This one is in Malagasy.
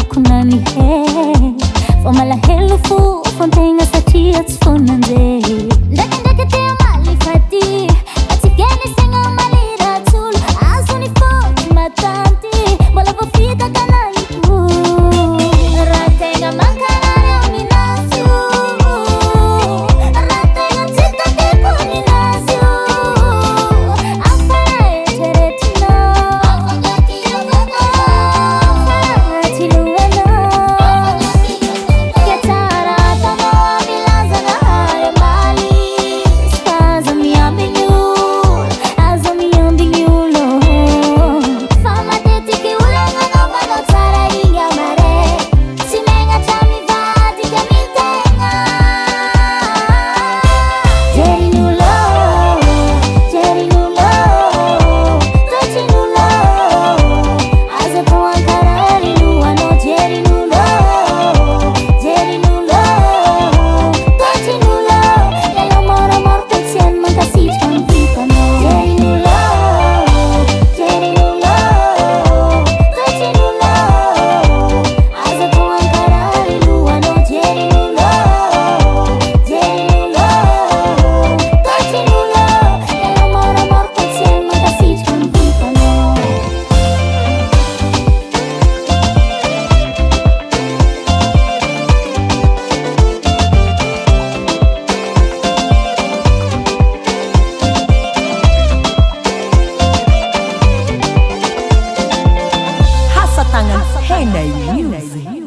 kunani he Fomala helu fu Fontenga satia tsufunande Ndaka ndaka te mali fati Atigeni senga mali ratul Azuni fo matanti Bola fofita kanaiku Ratenga mankana reominasu Ratenga tita te puninasu Afara eteretina Afagati yogata Afagati lungana Ketara tamo bilazana hare mali Spaza mi ambinyul Azo mi ambinyulo Fama teti ki ulanga no bano tsara inga mare Simenga chami vati ke mitenga Jerinulo Jerinulo Tochinulo Azo po ankarari luano Jerinulo Jerinulo Tochinulo Lelo moro morte sien makasih konfitano Jerinulo Jerinulo Tochinulo Azo po ankarari luano Jerinulo Jerinulo Tochinulo Lelo moro morte sien makasih konfitano Hasatangan Henday Music.